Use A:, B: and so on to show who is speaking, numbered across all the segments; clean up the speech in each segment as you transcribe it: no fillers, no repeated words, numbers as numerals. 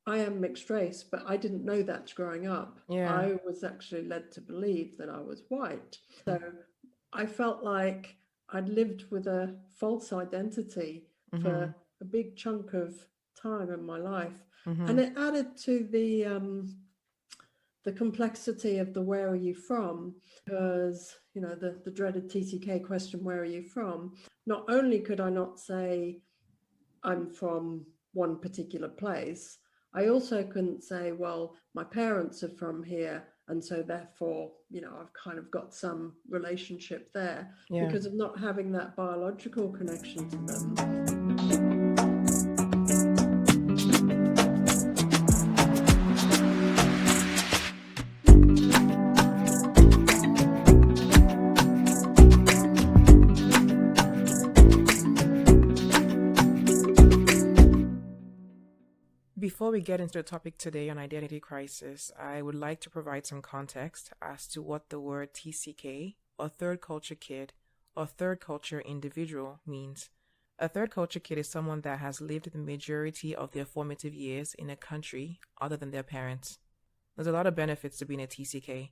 A: I am mixed race, but I didn't know that growing up.
B: Yeah.
A: I was actually led to believe that I was white.
B: Mm-hmm.
A: So I felt like I'd lived with a false identity
B: Mm-hmm.
A: for a big chunk of time in my life.
B: Mm-hmm.
A: And it added to the complexity of the where are you from, because the dreaded TCK question, where are you from? Not only could I not say I'm from one particular place, I also couldn't say, well, my parents are from here, and so therefore, I've kind of got some relationship there
B: Yeah.
A: because of not having that biological connection to them.
B: Before we get into the topic today on identity crisis, I would like to provide some context as to what the word TCK, or third culture kid, or third culture individual means. A third culture kid is someone that has lived the majority of their formative years in a country other than their parents. There's a lot of benefits to being a TCK,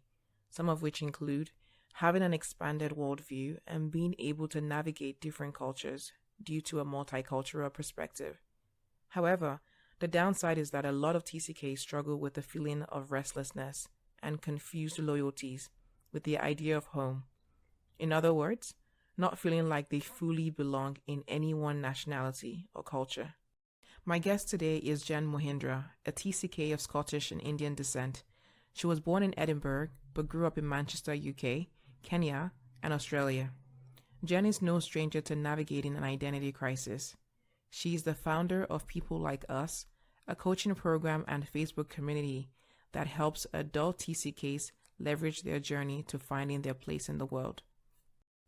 B: some of which include having an expanded worldview and being able to navigate different cultures due to a multicultural perspective. However, the downside is that a lot of TCKs struggle with the feeling of restlessness and confused loyalties with the idea of home. In other words, not feeling like they fully belong in any one nationality or culture. My guest today is Jen Mohindra, a TCK of Scottish and Indian descent. She was born in Edinburgh but grew up in Manchester, UK, Kenya, and Australia. Jen is no stranger to navigating an identity crisis. She is the founder of People Like Us, a coaching program and Facebook community that helps adult TCKs leverage their journey to finding their place in the world.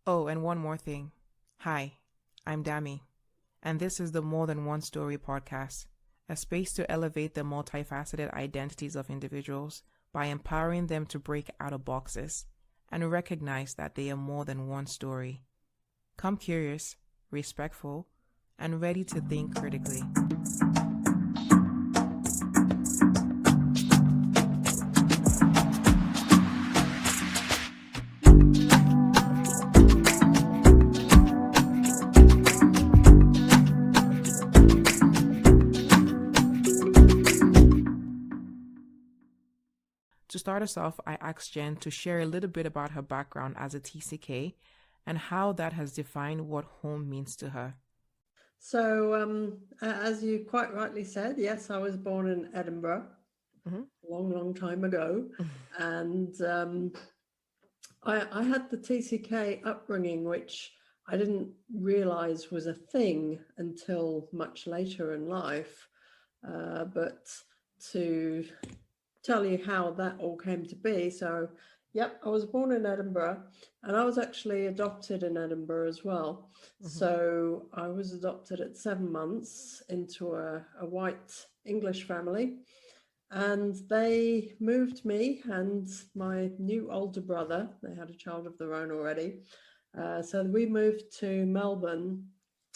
B: Oh, and one more thing. Hi, I'm Dami, and this is the More Than One Story podcast, a space to elevate the multifaceted identities of individuals by empowering them to break out of boxes and recognize that they are more than one story. Come curious, respectful, and ready to think critically. To start us off, I asked Jen to share a little bit about her background as a TCK and how that has defined what home means to her.
A: So, as you quite rightly said, yes, I was born in Edinburgh
B: Mm-hmm.
A: a long, long time ago. And I had the TCK upbringing, which I didn't realize was a thing until much later in life. But to tell you how that all came to be. So, yep, I was born in Edinburgh and I was actually adopted in Edinburgh as well.
B: Mm-hmm.
A: So, I was adopted at 7 months into a white English family. And they moved me and my new older brother, they had a child of their own already. So we moved to Melbourne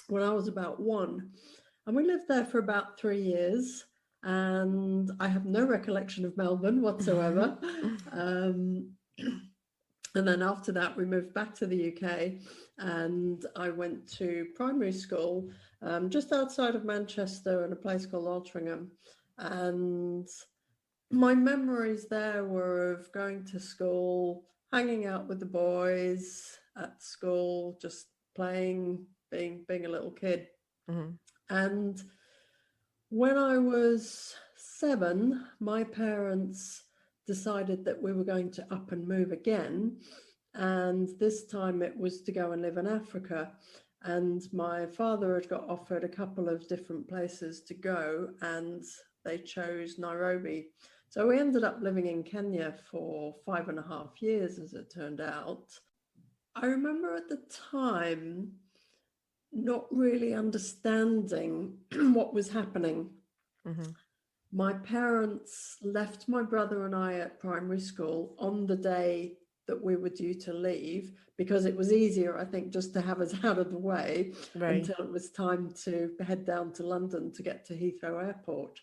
A: when I was about one. And we lived there for about 3 years. And I have no recollection of Melbourne whatsoever. Um, and then after that, we moved back to the UK and I went to primary school just outside of Manchester in a place called Altrincham. And my memories there were of going to school, hanging out with the boys at school, just playing, being a little kid.
B: Mm-hmm.
A: And when I was 7, my parents decided that we were going to up and move again. And this time it was to go and live in Africa. And my father had got offered a couple of different places to go, and they chose Nairobi. So we ended up living in Kenya for 5.5 years, as it turned out. I remember at the time not really understanding what was happening.
B: Mm-hmm.
A: My parents left my brother and I at primary school on the day that we were due to leave because it was easier, I think, just to have us out of the way
B: Right.
A: until it was time to head down to London to get to Heathrow Airport.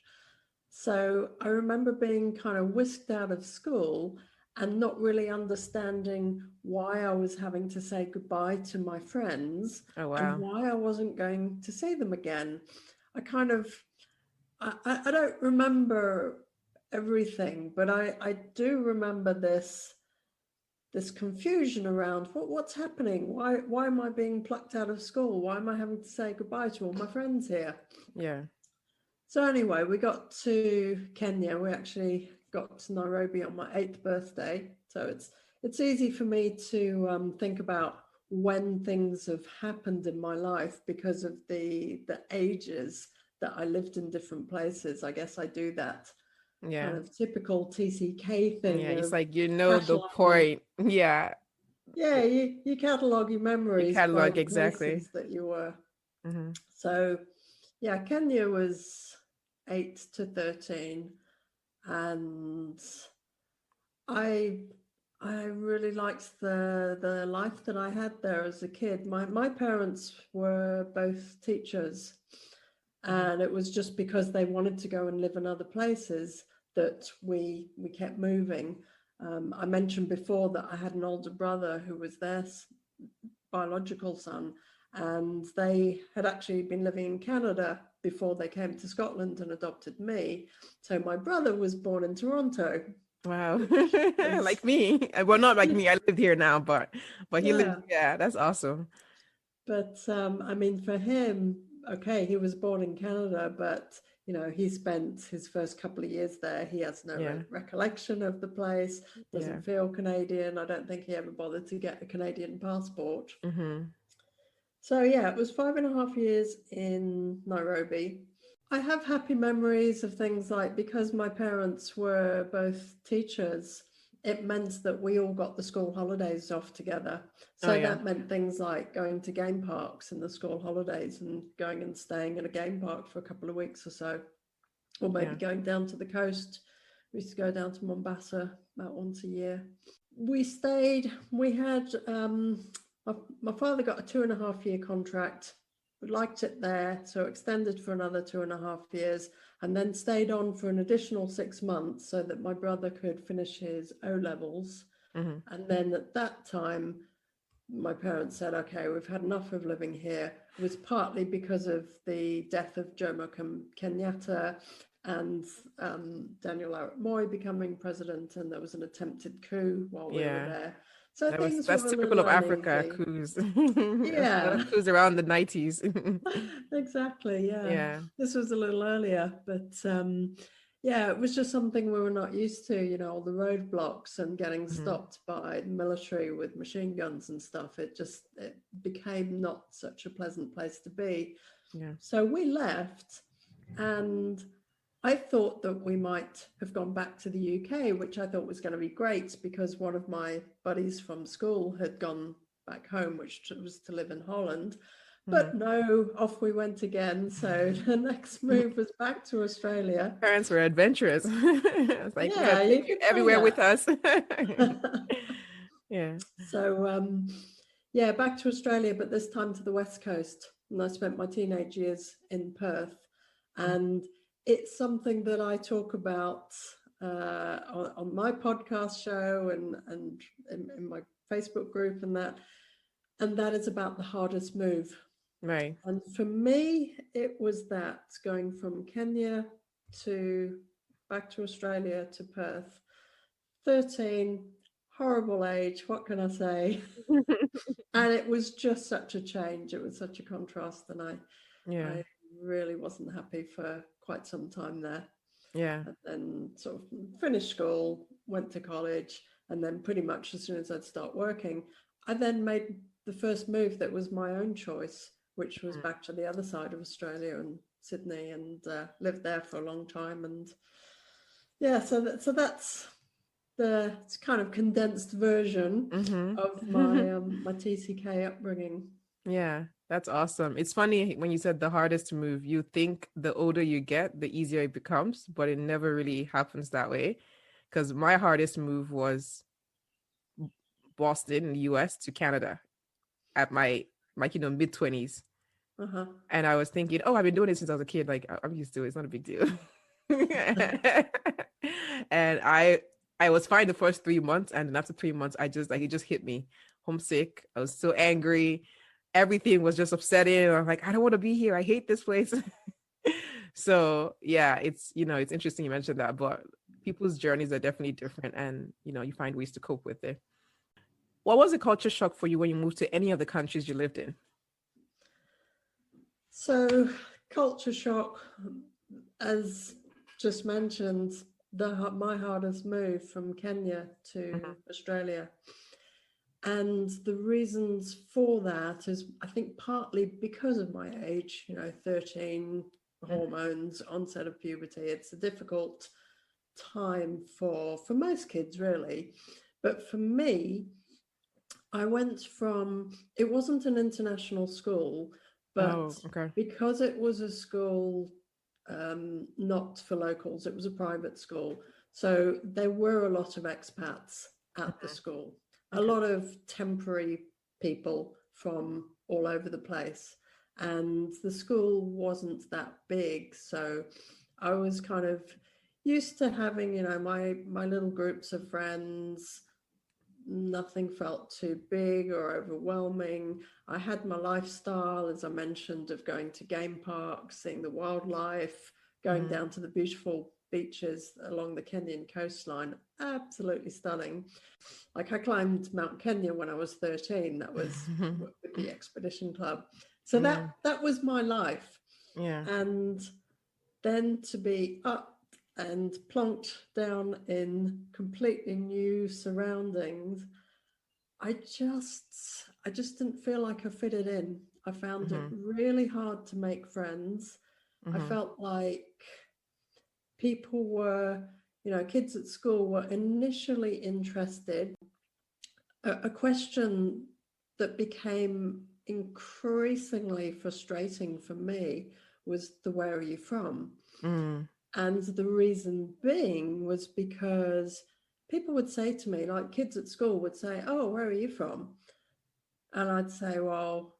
A: So I remember being kind of whisked out of school and not really understanding why I was having to say goodbye to my friends
B: Oh,
A: and
B: wow.
A: why I wasn't going to see them again. I kind of, I don't remember everything, but I do remember this confusion around what's happening. Why am I being plucked out of school? Why am I having to say goodbye to all my friends here?
B: Yeah.
A: So anyway, we got to Kenya. We actually got to Nairobi on my 8th birthday. So it's easy for me to think about when things have happened in my life because of the ages that I lived in different places. I guess I do that
B: Yeah.
A: kind of typical TCK
B: Yeah.
A: thing
B: It's
A: of
B: like, the
A: cataloging.
B: point. Yeah.
A: Yeah, you catalog your
B: You
A: memories by
B: catalog
A: the
B: exactly.
A: places that you were.
B: Mm-hmm.
A: So yeah, Kenya was 8 to 13, and I I really liked the life that I had there as a kid. My parents were both teachers,
B: Mm-hmm.
A: and it was just because they wanted to go and live in other places that we kept moving. I mentioned before that I had an older brother who was their biological son, and they had actually been living in Canada before they came to Scotland and adopted me. So my brother was born in Toronto,
B: Wow.
A: which was,
B: Like me. Well, not like me. I live here now, but he lives,
A: yeah.
B: yeah, that's awesome.
A: But I mean, for him, okay, he was born in Canada, but he spent his first couple of years there. He has no
B: Yeah.
A: recollection of the place,
B: Yeah.
A: doesn't feel Canadian. I don't think he ever bothered to get a Canadian passport.
B: Mm-hmm.
A: So yeah, it was 5.5 years in Nairobi. I have happy memories of things like, because my parents were both teachers, it meant that we all got the school holidays off together.
B: Oh,
A: So
B: yeah.
A: that meant things like going to game parks in the school holidays and going and staying in a game park for a couple of weeks or so, or maybe
B: Yeah.
A: going down to the coast. We used to go down to Mombasa about once a year. We had, my father got a 2.5 year contract. We liked it there, so extended for another 2.5 years, and then stayed on for an additional 6 months so that my brother could finish his O levels.
B: Mm-hmm.
A: And then at that time, my parents said, okay, we've had enough of living here. It was partly because of the death of Jomo Kenyatta and Daniel Arap Moi becoming president, and there was an attempted coup while we were
B: Yeah.
A: there. So things
B: That's
A: were a
B: typical
A: little
B: of Africa,
A: uneasy.
B: coups. There's a lot of
A: Yeah,
B: coups around the 90s.
A: exactly. Yeah,
B: Yeah.
A: this was a little earlier, but yeah, it was just something we were not used to. All the roadblocks and getting
B: Mm-hmm.
A: stopped by the military with machine guns and stuff. It became not such a pleasant place to be.
B: Yeah.
A: So we left, and I thought that we might have gone back to the UK, which I thought was going to be great because one of my buddies from school had gone back home, which was to live in Holland. But no, off we went again. So the next
B: Mm-hmm.
A: move was back to Australia.
B: Parents were adventurous. It's like, we're gonna
A: Yeah, you
B: take you
A: could say
B: everywhere with
A: that.
B: us. Yeah.
A: So yeah, back to Australia, but this time to the West Coast. And I spent my teenage years in Perth. And it's something that I talk about on my podcast show and in my Facebook group and that. And that is about the hardest move.
B: Right.
A: And for me, it was that going from Kenya to back to Australia to Perth. 13, horrible age, what can I say? And it was just such a change. It was such a contrast. And
B: Yeah.
A: I really wasn't happy for quite some time there.
B: Yeah.
A: And then sort of finished school, went to college, and then pretty much as soon as I'd start working, I then made the first move that was my own choice, which was back to the other side of Australia and Sydney, and lived there for a long time. And yeah, so that's the kind of condensed version of
B: Mm-hmm.
A: my TCK upbringing.
B: Yeah, that's awesome. It's funny when you said the hardest to move, you think the older you get, the easier it becomes, but it never really happens that way. Because my hardest move was Boston, in the US to Canada at my mid 20s.
A: Uh-huh.
B: And I was thinking, oh, I've been doing it since I was a kid. Like I'm used to it. It's not a big deal. And I was fine the first 3 months, and then after 3 months, I just like it just hit me. Homesick. I was so angry. Everything was just upsetting. I'm like, I don't want to be here. I hate this place. So yeah, it's interesting you mentioned that, but people's journeys are definitely different, and you find ways to cope with it. What was a culture shock for you when you moved to any of the countries you lived in?
A: So, culture shock, as just mentioned, my hardest move from Kenya to Australia. And the reasons for that is, I think, partly because of my age, 13, hormones, onset of puberty. It's a difficult time for most kids, really. But for me, I went from, it wasn't an international school, but
B: Oh, okay.
A: because it was a school not for locals, it was a private school. So there were a lot of expats at the school, a
B: Okay.
A: lot of temporary people from all over the place. And the school wasn't that big. So I was kind of used to having, my little groups of friends. Nothing felt too big or overwhelming. I had my lifestyle, as I mentioned, of going to game parks, seeing the wildlife, going down to the beautiful beaches along the Kenyan coastline. Absolutely stunning. Like, I climbed Mount Kenya when I was 13. That was with the expedition club. So
B: Yeah.
A: that was my life.
B: Yeah.
A: And then to be up and plonked down in completely new surroundings, I just didn't feel like I fitted in. I found it really hard to make friends. I felt like people were, kids at school were initially interested. A question that became increasingly frustrating for me was the "where are you from?"
B: Mm.
A: And the reason being was because people would say to me, like kids at school would say, "Oh, where are you from?" And I'd say, "Well,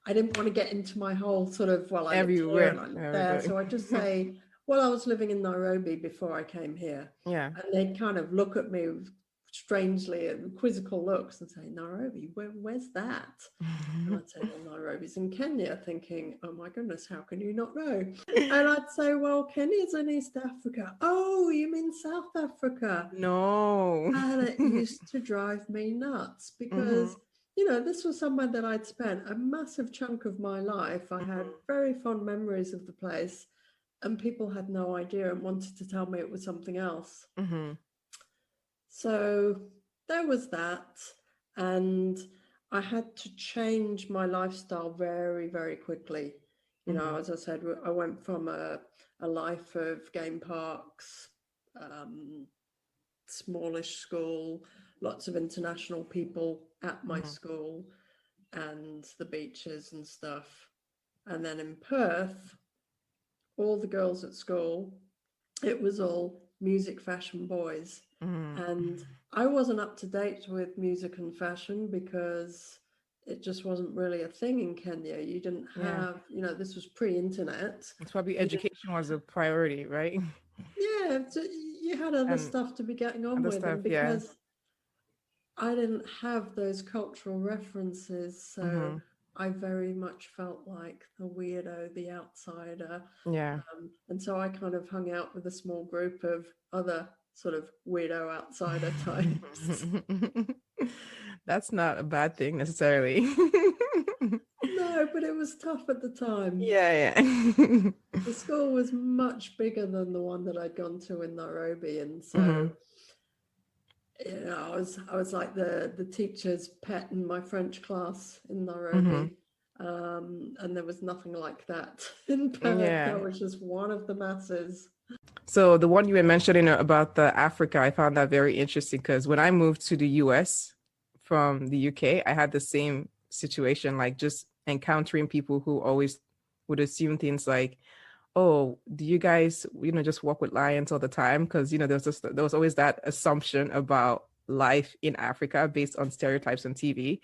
A: I didn't want to get into my whole sort of, well, I lived here and
B: Everywhere.
A: I lived there."
B: Everywhere.
A: So I'd just say, "Well, I was living in Nairobi before I came here."
B: Yeah.
A: And they'd kind of look at me with strangely and quizzical looks and say, "Nairobi, where's that?" And I'd say, "Well, Nairobi's in Kenya," thinking, "Oh my goodness, how can you not know?" And I'd say, "Well, Kenya's in East Africa." "Oh, you mean South Africa?"
B: No.
A: And it used to drive me nuts because, this was somewhere that I'd spent a massive chunk of my life. I had very fond memories of the place, and people had no idea and wanted to tell me it was something else. So there was that. And I had to change my lifestyle very, very quickly. As I said, I went from a life of game parks, smallish school, lots of international people at my school, and the beaches and stuff. And then in Perth, all the girls at school, it was all music, fashion, boys. And I wasn't up to date with music and fashion because it just wasn't really a thing in Kenya. You didn't
B: Yeah.
A: have, this was pre-internet.
B: It's probably
A: You didn't,
B: education was a priority, right?
A: yeah, you had other
B: And
A: stuff to be getting on
B: other
A: with.
B: stuff,
A: And
B: yeah.
A: because I didn't have those cultural references, so I very much felt like the weirdo, the outsider.
B: Yeah.
A: And so I kind of hung out with a small group of other sort of weirdo outsider types.
B: That's not a bad thing necessarily.
A: No, but it was tough at the time.
B: Yeah, yeah.
A: The school was much bigger than the one that I'd gone to in Nairobi, and so I was like the teacher's pet in my French class in Nairobi. And there was nothing like that in Perth. I
B: Yeah.
A: was just one of the masses.
B: So the one you were mentioning about the Africa, I found that very interesting because when I moved to the US from the UK, I had the same situation, like just encountering people who always would assume things like, "Oh, do you guys, just walk with lions all the time?" Because there was always that assumption about life in Africa based on stereotypes on TV.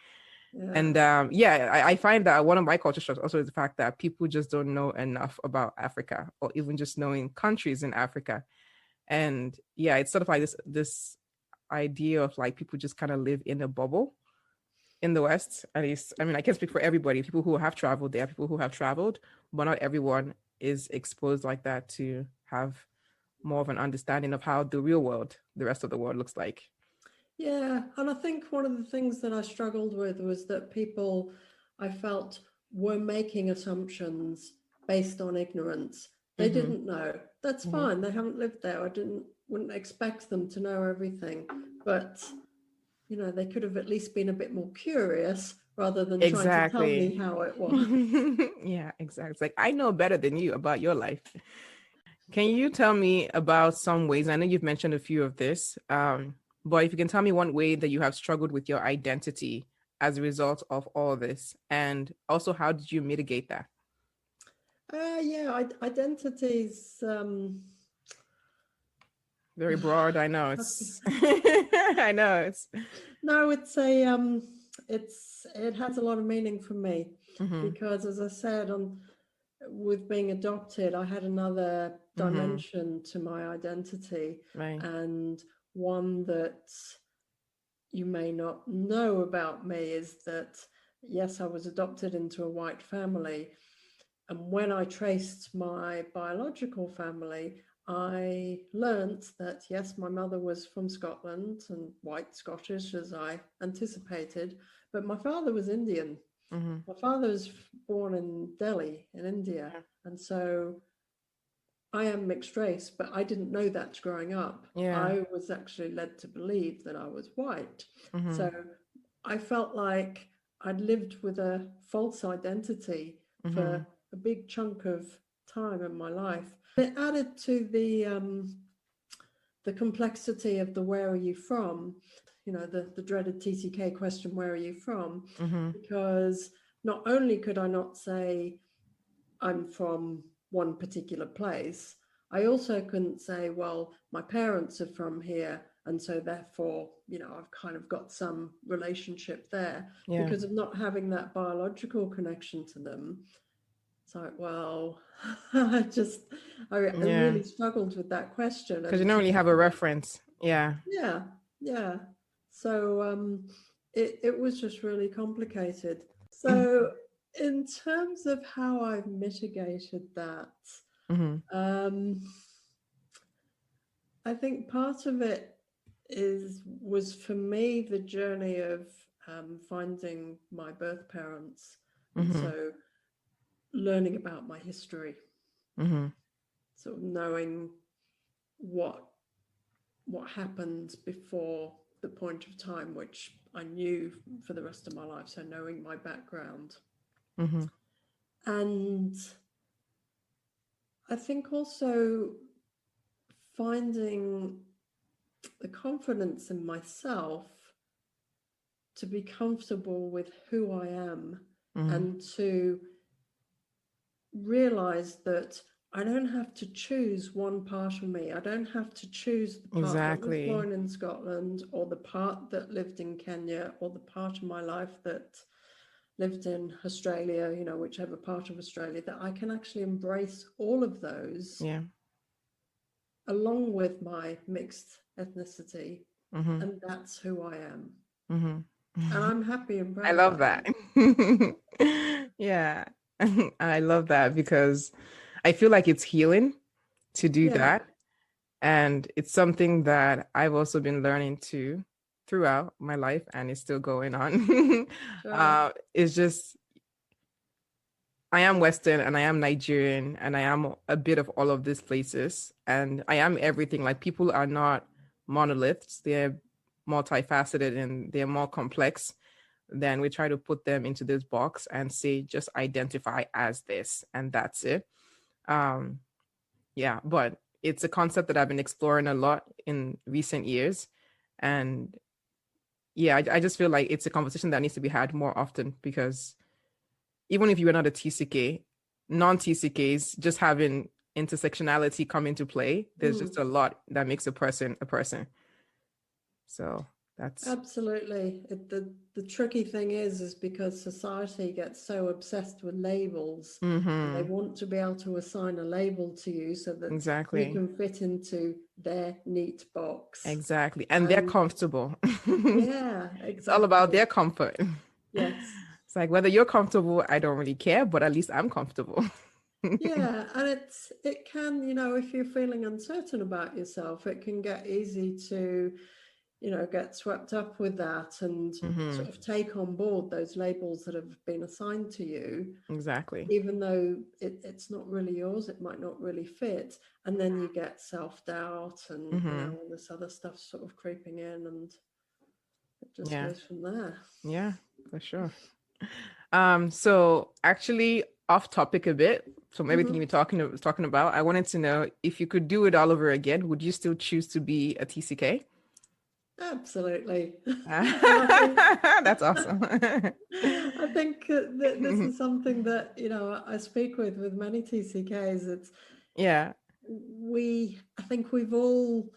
B: And I find that one of my culture shocks also is the fact that people just don't know enough about Africa, or even just knowing countries in Africa. And yeah, it's sort of like this idea of like people just kind of live in a bubble in the West. At least, I mean, I can't speak for everybody. People who have traveled, there are people who have traveled, but not everyone is exposed like that to have more of an understanding of how the real world, the rest of the world, looks like.
A: Yeah, and I think one of the things that I struggled with was that people, I felt, were making assumptions based on ignorance. They didn't know. That's fine. They haven't lived there. Wouldn't expect them to know everything. But, you know, they could have at least been a bit more curious rather than trying to tell me how it was.
B: Yeah, exactly. It's like, I know better than you about your life. Can you tell me about some ways? I know you've mentioned a few of this, but if you can tell me one way that you have struggled with your identity as a result of all of this, and also how did you mitigate that?
A: Identities.
B: Very broad. I know it's. I know it's.
A: No, it has a lot of meaning for me because, as I said, with being adopted, I had another dimension to my identity,
B: Right.
A: and one that you may not know about me is that, yes, I was adopted into a white family. And when I traced my biological family, I learnt that, yes, my mother was from Scotland and white Scottish, as I anticipated, but my father was Indian. My father was born in Delhi, in India. And so I am mixed race, but I didn't know that growing up.
B: Yeah.
A: I was actually led to believe that I was white. So I felt like I'd lived with a false identity for a big chunk of time in my life. It added to the complexity of the where are you from, you know, the dreaded TCK question, where are you from? Because not only could I not say I'm from one particular place, I also couldn't say, well, my parents are from here, and so therefore, you know, I've kind of got some relationship there because of not having that biological connection to them. It's like, well, I really struggled with that question.
B: Because you don't really have a reference. Yeah.
A: Yeah. So it was just really complicated. So in terms of how I've mitigated that, I think part of it was for me the journey of finding my birth parents, and so learning about my history, sort of knowing what happened before the point of time, which I knew for the rest of my life. So knowing my background, and I think also finding the confidence in myself to be comfortable with who I am and to realize that I don't have to choose one part of me. I don't have to choose the part that was born in Scotland, or the part that lived in Kenya, or the part of my life that lived in Australia, you know, whichever part of Australia, that I can actually embrace all of those along with my mixed ethnicity. And that's who I am. And I'm happy and proud.
B: I love that. Yeah. I love that because I feel like it's healing to do that. And it's something that I've also been learning too throughout my life, and it's still going on. It's just, I am Western and I am Nigerian and I am a bit of all of these places, and I am everything. Like, people are not monoliths. They're multifaceted and they're more complex. Then we try to put them into this box and say, just identify as this, and that's it. But it's a concept that I've been exploring a lot in recent years. And I just feel like it's a conversation that needs to be had more often, because even if you are not a TCK, non-TCKs, just having intersectionality come into play, there's just a lot that makes a person a person. So That's
A: Absolutely. The tricky thing is because society gets so obsessed with labels, and they want to be able to assign a label to you so that you
B: exactly.
A: can fit into their neat box.
B: Exactly. And they're
A: And
B: comfortable.
A: yeah,
B: It's all about
A: exactly.
B: their comfort.
A: Yes.
B: It's like whether you're comfortable, I don't really care, but at least I'm comfortable.
A: Yeah, and it can, if you're feeling uncertain about yourself, it can get easy to, get swept up with that and sort of take on board those labels that have been assigned to you,
B: Exactly.
A: even though it's not really yours, it might not really fit. And then you get self-doubt and, all this other stuff sort of creeping in, and it just
B: Yeah.
A: goes from there.
B: Yeah, for sure. So actually off topic a bit from everything
A: Hmm.
B: you were talking about, I wanted to know if you could do it all over again, would you still choose to be a TCK?
A: Absolutely. And I think
B: That's awesome.
A: I think that this is something that I speak with many TCKs. It's
B: Yeah.
A: I think we've all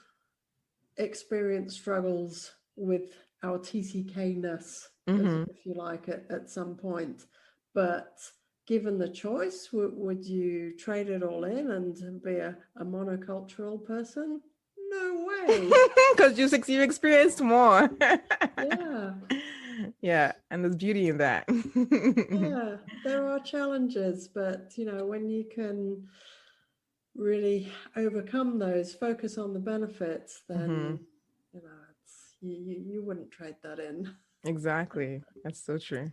A: experienced struggles with our TCK-ness, if you like, at some point. But given the choice, would you trade it all in and be a monocultural person? No way.
B: Because you experienced more.
A: Yeah.
B: Yeah, and there's beauty in that.
A: Yeah, there are challenges, but when you can really overcome those, focus on the benefits, then you wouldn't trade that in.
B: Exactly. That's so true.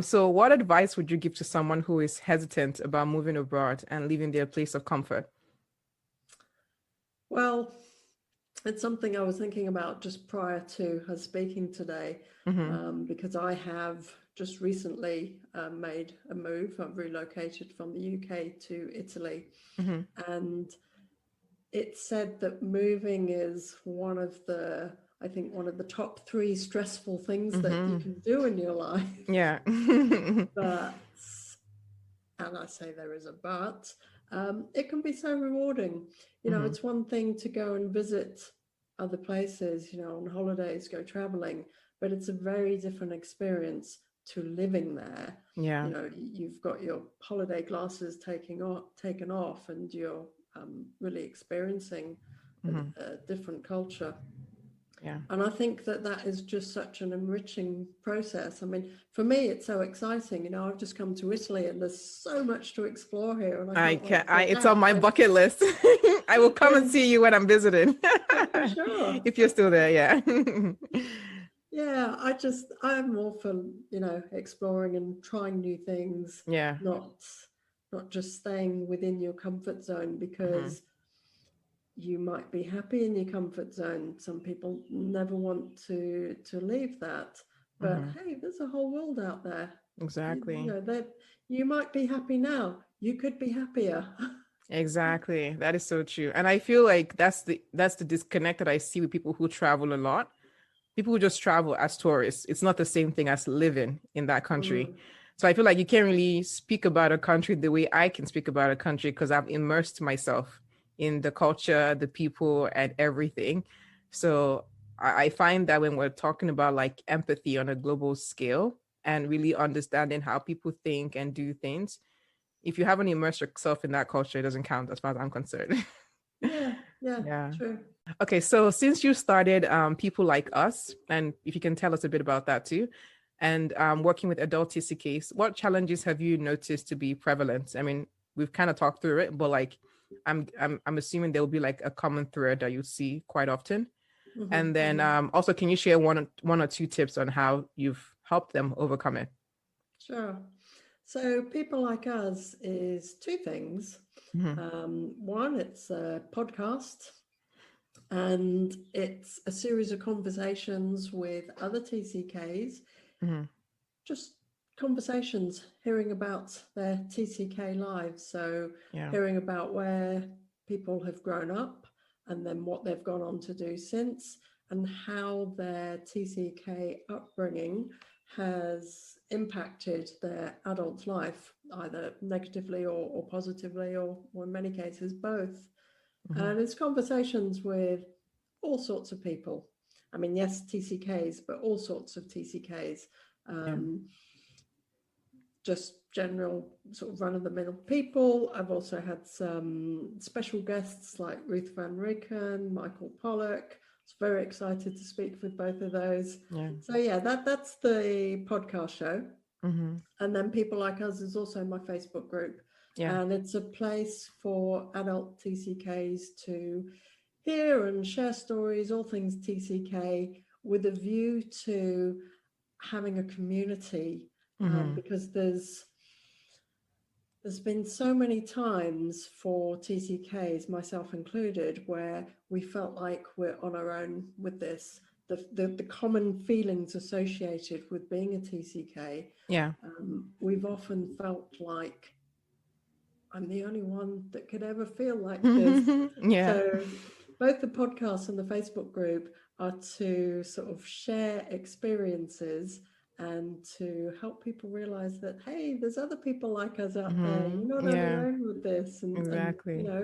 B: So what advice would you give to someone who is hesitant about moving abroad and leaving their place of comfort?
A: Well, it's something I was thinking about just prior to us speaking today, because I have just recently made a move. I've relocated from the UK to Italy, and it's said that moving is I think one of the top three stressful things that you can do in your life.
B: Yeah.
A: But, and I say there is a but, it can be so rewarding. It's one thing to go and visit other places, on holidays, go traveling, but it's a very different experience to living there.
B: Yeah.
A: You've got your holiday glasses taken off, and you're really experiencing a different culture.
B: Yeah.
A: And I think that is just such an enriching process. I mean, for me, it's so exciting. I've just come to Italy and there's so much to explore here, and I
B: I
A: can't wait
B: can
A: to
B: I
A: get
B: it's on
A: out.
B: my bucket list. I will come and
A: Yeah,
B: see you when I'm visiting.
A: for sure.
B: If you're still there, yeah.
A: Yeah, I'm all for, exploring and trying new things,
B: Yeah.
A: not not just staying within your comfort zone, because you might be happy in your comfort zone. Some people never want to leave that. But hey, there's a whole world out there.
B: Exactly.
A: That you might be happy now. You could be happier.
B: Exactly. That is so true. And I feel like that's the disconnect that I see with people who travel a lot. People who just travel as tourists. It's not the same thing as living in that country.
A: Mm,
B: So I feel like you can't really speak about a country the way I can speak about a country because I've immersed myself in the culture, the people, and everything. So I find that when we're talking about like empathy on a global scale and really understanding how people think and do things, if you haven't immersed yourself in that culture, it doesn't count as far as I'm concerned.
A: yeah, yeah,
B: Yeah.
A: true.
B: Okay, so since you started People Like Us, and if you can tell us a bit about that too, and working with adult TCKs, what challenges have you noticed to be prevalent? I mean, we've kind of talked through it, but like, I'm assuming there will be like a common thread that you see quite often. And then also, can you share one or two tips on how you've helped them overcome it?
A: Sure. So, People Like Us is two things. One, it's a podcast, and it's a series of conversations with other TCKs, just conversations, hearing about their TCK lives. So,
B: Yeah.
A: hearing about where people have grown up and then what they've gone on to do since, and how their TCK upbringing has impacted their adult life, either negatively or positively, or in many cases, both. And it's conversations with all sorts of people. I mean, yes, TCKs, but all sorts of TCKs.
B: Yeah.
A: Just general sort of run-of-the-mill people. I've also had some special guests like Ruth Van Ricken, Michael Pollock. I was very excited to speak with both of those.
B: Yeah.
A: So yeah, that's the podcast show.
B: Mm-hmm.
A: And then People Like Us is also my Facebook group.
B: Yeah.
A: And it's a place for adult TCKs to hear and share stories, all things TCK, with a view to having a community. Because there's been so many times for TCKs, myself included, where we felt like we're on our own with this. The common feelings associated with being a TCK.
B: Yeah.
A: We've often felt like I'm the only one that could ever feel like this.
B: Yeah.
A: So both the podcast and the Facebook group are to sort of share experiences and to help people realize that, hey, there's other people like us out there. You're not on your own with this.
B: Exactly.
A: And, you know,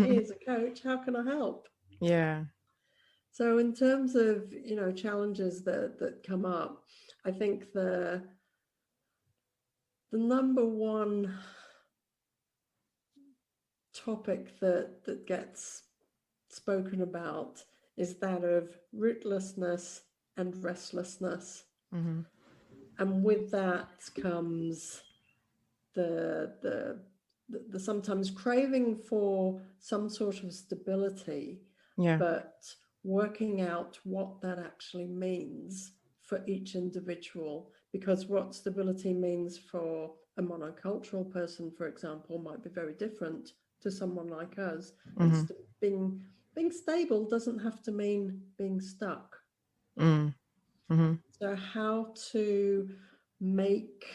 A: me as a coach, how can I help?
B: Yeah.
A: So in terms of, you know, challenges that come up, I think the number one topic that gets spoken about is that of rootlessness and restlessness.
B: Mm-hmm.
A: And with that comes the sometimes craving for some sort of stability,
B: Yeah.
A: but working out what that actually means for each individual. Because what stability means for a monocultural person, for example, might be very different to someone like us.
B: Mm-hmm.
A: And being stable doesn't have to mean being stuck.
B: Mm-hmm.
A: So how to make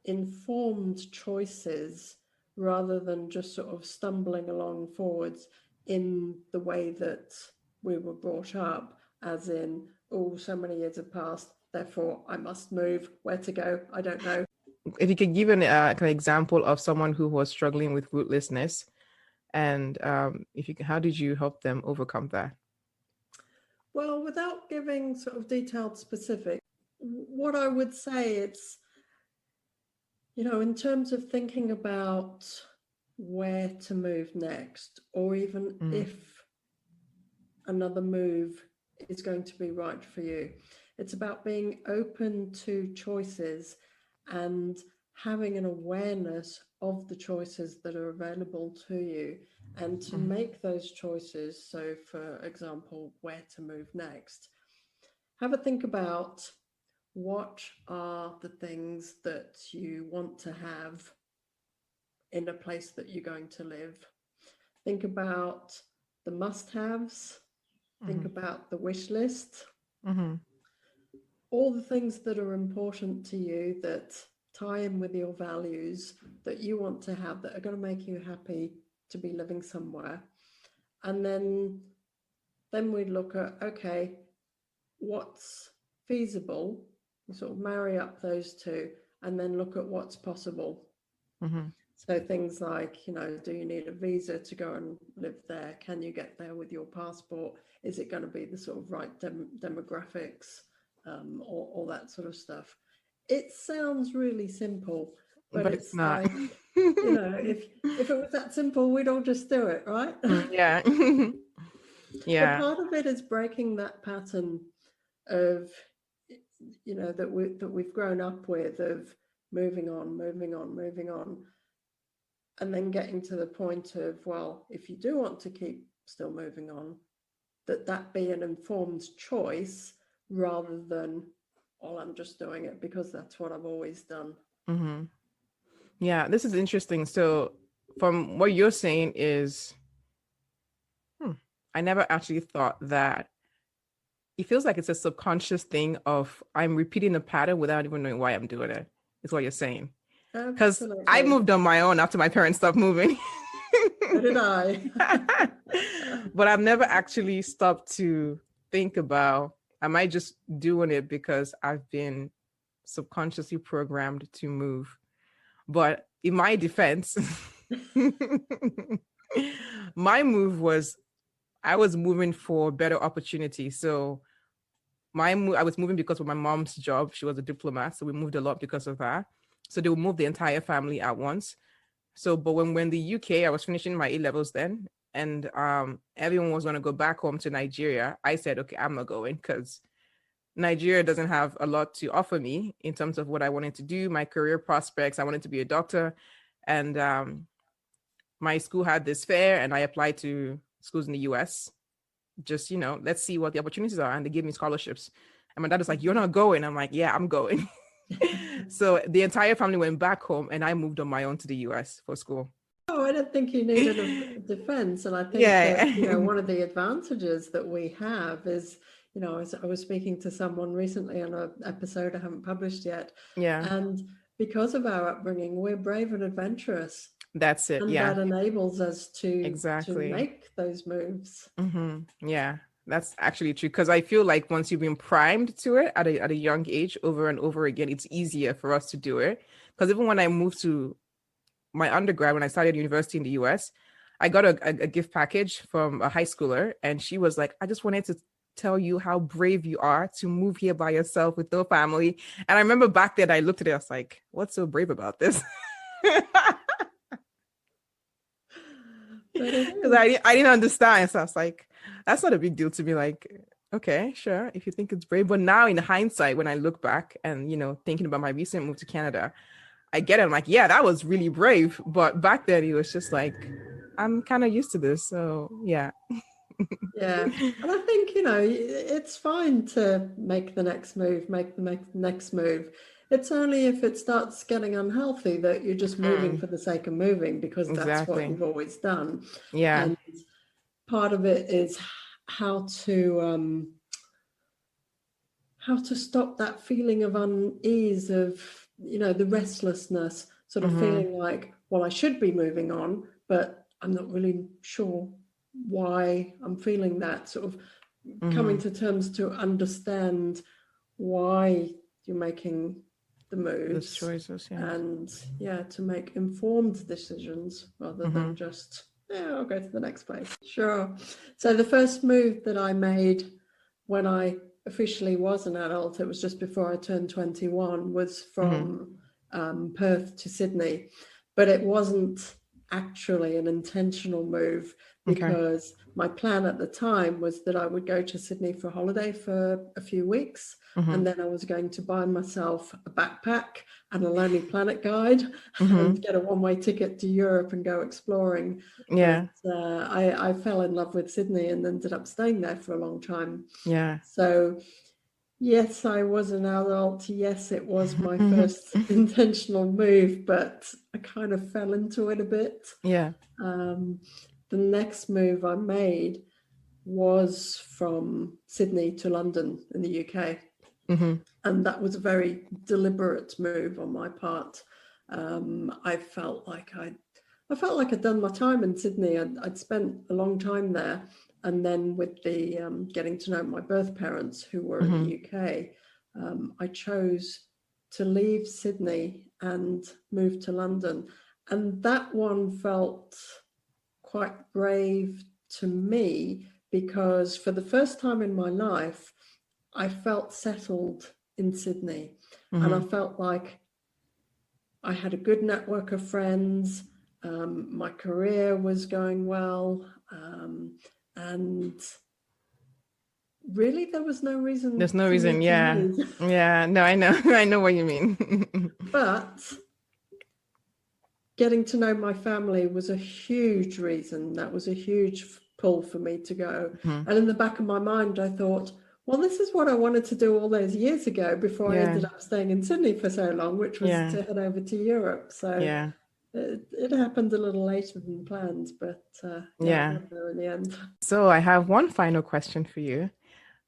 A: informed choices rather than just sort of stumbling along forwards in the way that we were brought up, as in, oh, so many years have passed, therefore I must move. Where to go? I don't know.
B: If you could give an example of someone who was struggling with rootlessness, and if you can, how did you help them overcome that?
A: Well, without giving sort of detailed specifics, what I would say, it's, you know, in terms of thinking about where to move next, or even if another move is going to be right for you, it's about being open to choices and having an awareness of the choices that are available to you, and to make those choices. So, for example, where to move next, have a think about what are the things that you want to have in a place that you're going to live. Think about the must-haves. Think about the wish list. All the things that are important to you that tie in with your values, that you want to have, that are going to make you happy to be living somewhere. And then we look at, okay, what's feasible? You sort of marry up those two and then look at what's possible. So things like, you know, do you need a visa to go and live there? Can you get there with your passport? Is it going to be the sort of right demographics, all that sort of stuff? It sounds really simple, but it's
B: not.
A: like, you know, if it was that simple, we'd all just do it, right?
B: Yeah. Yeah.
A: But part of it is breaking that pattern of, you know, that we've grown up with, of moving on, and then getting to the point of, well, if you do want to keep still moving on, that be an informed choice rather than, well, I'm just doing it because that's what I've always done.
B: Yeah, this is interesting. So from what you're saying is, I never actually thought that it feels like it's a subconscious thing of I'm repeating a pattern without even knowing why I'm doing it, is what you're saying. Because I moved on my own after my parents stopped moving.
A: So did I.
B: But I've never actually stopped to think about, am I just doing it because I've been subconsciously programmed to move? But in my defense, my move was, I was moving for better opportunity. So I was moving because of my mom's job. She was a diplomat, so we moved a lot because of that. So they would move the entire family at once. So, but when the UK, I was finishing my A levels then, and everyone was going to go back home to Nigeria. I said, okay, I'm not going because Nigeria doesn't have a lot to offer me in terms of what I wanted to do, my career prospects. I wanted to be a doctor, and my school had this fair, and I applied to schools in the US. Just, let's see what the opportunities are, and they gave me scholarships. And my dad was like, "You're not going." I'm like, "Yeah, I'm going." So the entire family went back home, and I moved on my own to the US for school.
A: Oh, I don't think you needed a defense. And I think that,
B: Yeah.
A: one of the advantages that we have is, I was speaking to someone recently on an episode I haven't published yet.
B: Yeah.
A: And because of our upbringing, we're brave and adventurous.
B: That's it.
A: And
B: Yeah.
A: that enables us to
B: Exactly.
A: make those moves.
B: Yeah, that's actually true. Because I feel like once you've been primed to it at a young age over and over again, it's easier for us to do it. Because even when I moved to my undergrad, when I started university in the US, I got a gift package from a high schooler, and she was like, "I just wanted to tell you how brave you are to move here by yourself with no family." And I remember back then I looked at it, I was like, "What's so brave about this?" Because I didn't understand. So I was like, that's not a big deal to me. Like, okay, sure, if you think it's brave. But now in hindsight, when I look back and, thinking about my recent move to Canada, I get it. I'm like, yeah, that was really brave. But back then it was just like, I'm kind of used to this. So yeah.
A: Yeah. And I think, it's fine to make the next move, next move. It's only if it starts getting unhealthy that you're just moving for the sake of moving, because that's what
B: Exactly.
A: you've always done.
B: Yeah.
A: And part of it is how to stop that feeling of unease, of, the restlessness, sort of feeling like, well, I should be moving on, but I'm not really sure why I'm feeling that. Sort of coming to terms to understand why you're making the moves,
B: Those choices, yeah.
A: and to make informed decisions rather than just, I'll go to the next place. Sure. So the first move that I made when I officially was an adult, it was just before I turned 21, was from Perth to Sydney. But it wasn't actually an intentional move, because my plan at the time was that I would go to Sydney for a holiday for a few weeks, and then I was going to buy myself a backpack and a Lonely Planet guide and get a one-way ticket to Europe and go exploring.
B: Yeah.
A: But, I fell in love with Sydney and ended up staying there for a long time.
B: Yeah.
A: So yes, I was an adult. Yes, it was my first intentional move, but I kind of fell into it a bit.
B: Yeah.
A: The next move I made was from Sydney to London in the UK. And that was a very deliberate move on my part. I felt like I'd done my time in Sydney. I'd spent a long time there. And then with the getting to know my birth parents, who were in the UK, I chose to leave Sydney and move to London. And that one felt quite brave to me, because for the first time in my life, I felt settled in Sydney. And I felt like I had a good network of friends. My career was going well. And really, there was no reason.
B: There's no reason. Yeah. Yeah. No, I know. I know what you mean.
A: But getting to know my family was a huge reason. That was a huge pull for me to go. And in the back of my mind, I thought, well, this is what I wanted to do all those years ago before I ended up staying in Sydney for so long, which was to head over to Europe. So it happened a little later than planned, but I got there in the end.
B: So I have one final question for you.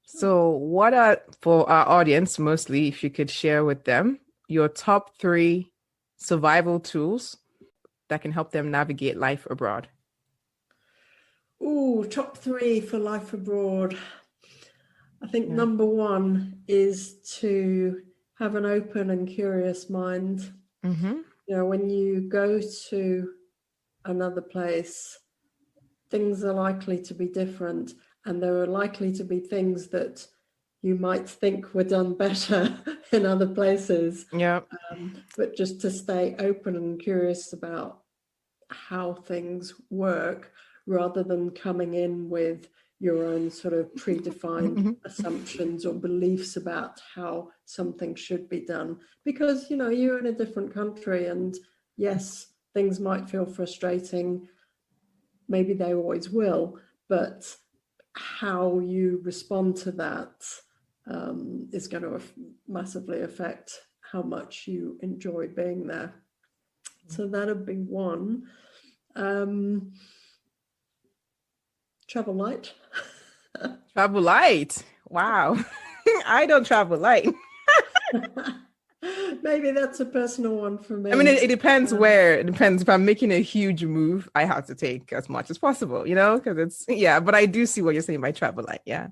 B: So what are, for our audience mostly, if you could share with them your top 3 survival tools that can help them navigate life abroad?
A: Ooh, top 3 for life abroad. I think number 1 is to have an open and curious mind. When you go to another place, things are likely to be different, and there are likely to be things that you might think were done better in other places.
B: Yeah.
A: But just to stay open and curious about how things work rather than coming in with your own sort of predefined assumptions or beliefs about how something should be done. Because, you're in a different country, and yes, things might feel frustrating. Maybe they always will, but how you respond to that is going to massively affect how much you enjoy being there. So that'd be one. Travel light.
B: Travel light. Wow. I don't travel light.
A: Maybe that's a personal one for me.
B: I mean, it depends where. It depends. If I'm making a huge move, I have to take as much as possible, because but I do see what you're saying by travel light. Yeah.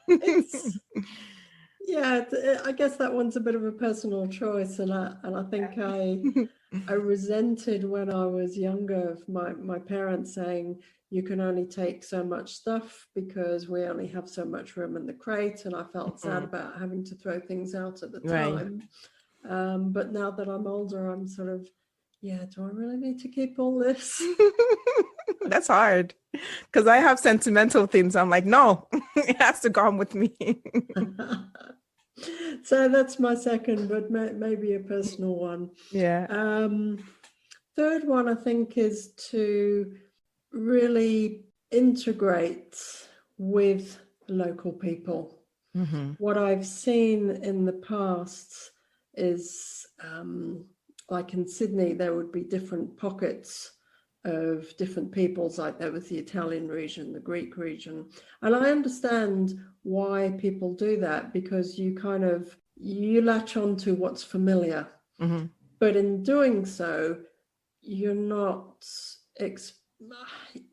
A: I guess that one's a bit of a personal choice. And I think I resented when I was younger of my parents saying, you can only take so much stuff because we only have so much room in the crate. And I felt sad about having to throw things out at the time. But now that I'm older, I'm sort of, do I really need to keep all this?
B: That's hard because I have sentimental things. I'm like, no, it has to come with me.
A: So that's my second, but maybe a personal one.
B: Yeah.
A: Third one, I think, is to really integrate with local people. What I've seen in the past is like in Sydney, there would be different pockets of different peoples, like there was the Italian region, the Greek region. And I understand why people do that, because you latch on to what's familiar. But in doing so, you're not,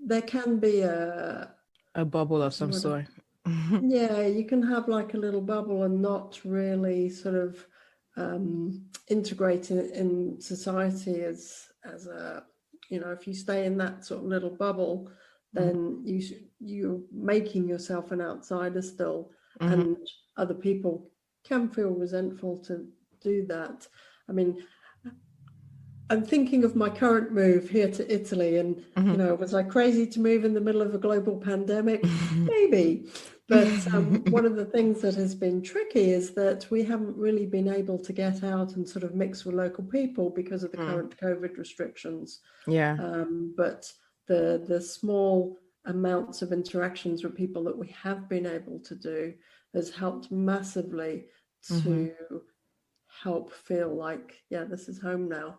A: there can be a
B: bubble of some sort.
A: Yeah, you can have like a little bubble and not really sort of integrate in society as a, if you stay in that sort of little bubble, then you're making yourself an outsider still, and other people can feel resentful to do that. I mean, I'm thinking of my current move here to Italy, and was I crazy to move in the middle of a global pandemic? Maybe. But one of the things that has been tricky is that we haven't really been able to get out and sort of mix with local people because of the current COVID restrictions. But the small amounts of interactions with people that we have been able to do has helped massively to help feel like, this is home now.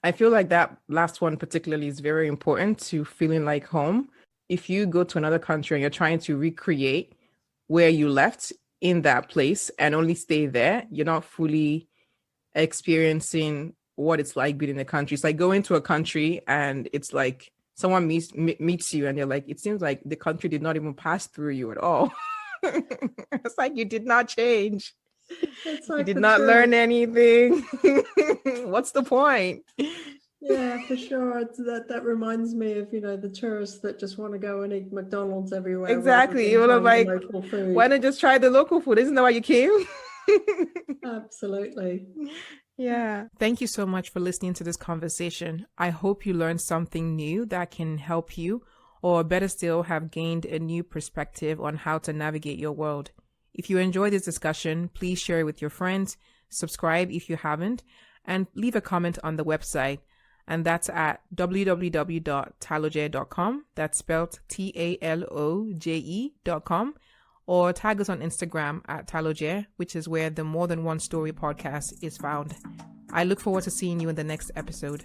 B: I feel like that last one particularly is very important to feeling like home. If you go to another country and you're trying to recreate where you left in that place and only stay there, you're not fully experiencing what it's like being in a country. It's like going to a country and it's like someone meets you and you're like, it seems like the country did not even pass through you at all. It's like you did not change. It's like you did not learn anything. What's the point?
A: Yeah, for sure. That reminds me of, the tourists that just want to go and eat McDonald's everywhere.
B: Exactly. You're like, why not just try the local food? Isn't that why you came?
A: Absolutely.
B: Yeah. Thank you so much for listening to this conversation. I hope you learned something new that can help you, or better still, have gained a new perspective on how to navigate your world. If you enjoyed this discussion, please share it with your friends, subscribe if you haven't, and leave a comment on the website. And that's at www.taloje.com. That's spelled TALOJE.com. Or tag us on Instagram at Taloje, which is where the More Than One Story podcast is found. I look forward to seeing you in the next episode.